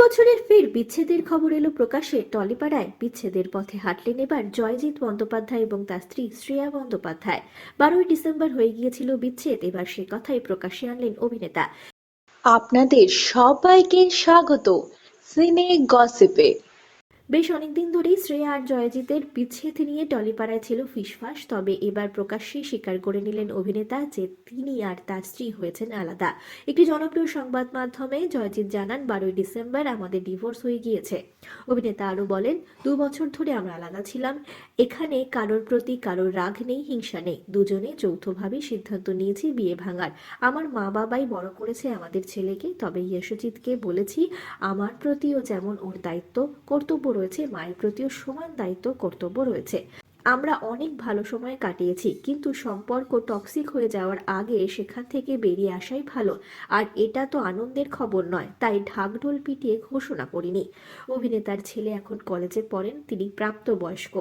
বছরের ফের বিচ্ছেদের খবর এলো প্রকাশ্যে। টলিপাড়ায় বিচ্ছেদের পথে হাঁটলেন এবার জয়জিৎ বন্দ্যোপাধ্যায় এবং তার স্ত্রী শ্রেয়া বন্দ্যোপাধ্যায়। 12ই ডিসেম্বর হয়ে গিয়েছিল বিচ্ছেদ, এবার সে কথাই প্রকাশ্যে আনলেন অভিনেতা। আপনাদের সবাইকে স্বাগত সিনে গসিপে। বেশ অনেকদিন ধরেই শ্রেয়া আর জয়জিতের বিচ্ছেদ নিয়ে টলিপাড়ায় ছিল ফিসফাস, তবে এবার প্রকাশ্যেই স্বীকার করে নিলেন অভিনেতা যে তিনি আর তার স্ত্রী হয়েছেন আলাদা। একটি জনপ্রিয় সংবাদ মাধ্যমে জয়জিৎ জানান, 12ই ডিসেম্বর আমাদের ডিভোর্স হয়ে গিয়েছে। অভিনেতা আরও বলেন, 2 বছর ধরে আমরা আলাদা ছিলাম। এখানে কারোর প্রতি কারোর রাগ নেই, হিংসা নেই। দুজনে যৌথভাবে সিদ্ধান্ত নিয়েছি বিয়ে ভাঙার। আমার মা বাবাই বড় করেছে আমাদের ছেলেকে, তবে ইয়শজিৎকে বলেছি আমার প্রতিও যেমন ওর দায়িত্ব কর্তব্য রয়েছে, মায়ের প্রতিও সমান দায়িত্ব কর্তব্য রয়েছে। আমরা অনেক ভালো সময় কাটিয়েছি, কিন্তু সম্পর্ক টক্সিক হয়ে যাওয়ার আগে সেখান থেকে বেরিয়ে আসাই ভালো। আর এটা তো আনন্দের খবর নয়, তাই ঢাকঢোল পিটিয়ে ঘোষণা করিনি। অভিনেতার ছেলে এখন কলেজে পড়েন, তিনি প্রাপ্তবয়স্ক।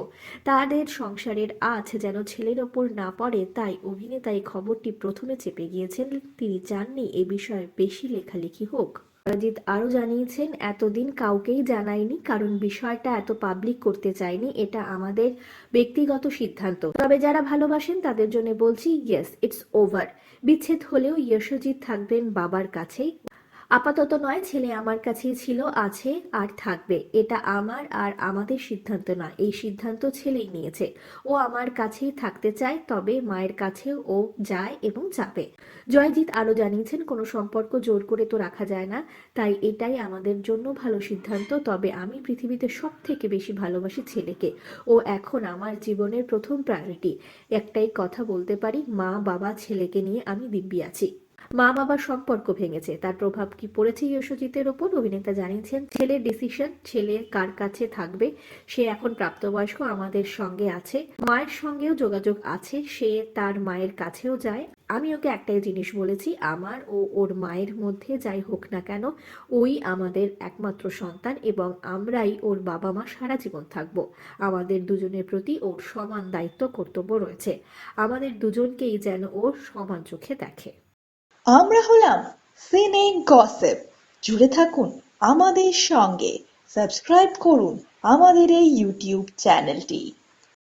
তাদের সংসারের আঁচ যেন ছেলের ওপর না পড়ে, তাই অভিনেতা এই খবরটি প্রথমে চেপে গিয়েছেন। তিনি চাননি এ বিষয়ে বেশি লেখালেখি হোক। অরিজিৎ আরও জানিয়েছেন, এতদিন কাউকেই জানাইনি, কারণ বিষয়টা এত পাবলিক করতে চাইনি। এটা আমাদের ব্যক্তিগত সিদ্ধান্ত। তবে যারা ভালোবাসেন তাদের জন্য বলছি, ইয়েস, ইটস ওভার। বিচ্ছেদ হলেও ইয়শজিৎ থাকবেন বাবার কাছেই। আপাতত নয়, ছেলে আমার কাছেই ছিল, আছে আর থাকবে। এটা আমার আর আমাদের সিদ্ধান্ত নয়, এই সিদ্ধান্ত ছেলেই নিয়েছে। ও আমার কাছেই থাকতে চায়, তবে মায়ের কাছেও ও যায় এবং যাবে। জয়জিৎ আরও জানিয়েছেন, কোনো সম্পর্ক জোর করে তো রাখা যায় না, তাই এটাই আমাদের জন্য ভালো সিদ্ধান্ত। তবে আমি পৃথিবীতে সব থেকে বেশি ভালোবাসি ছেলেকে। ও এখন আমার জীবনের প্রথম প্রায়োরিটি। একটাই কথা বলতে পারি, মা বাবা ছেলেকে নিয়ে আমি দিব্যি আছি। মা বাবার সম্পর্ক ভেঙেছে, তার প্রভাব কি পড়েছে ইয়শজিতের ওপর? অভিনেতা জানিয়েছেন, ছেলের ডিসিশন, ছেলে কার কাছে থাকবে। সে এখন প্রাপ্তবয়স্ক, আমাদের সঙ্গে আছে, মায়ের সঙ্গেও যোগাযোগ আছে, সে তার মায়ের কাছেও যায়। আমি ওকে একটাই জিনিস বলেছি, আমার ও ওর মায়ের মধ্যে যাই হোক না কেন, ওই আমাদের একমাত্র সন্তান এবং আমরাই ওর বাবা মা সারা জীবন থাকবো। আমাদের দুজনের প্রতি ওর সমান দায়িত্ব কর্তব্য রয়েছে। আমাদের দুজনকেই যেন ওর সমান চোখে দেখে। আমরা হলাম সিনে গসিপ। জুড়ে থাকুন আমাদের সঙ্গে, সাবস্ক্রাইব করুন আমাদের এই ইউটিউব চ্যানেলটি।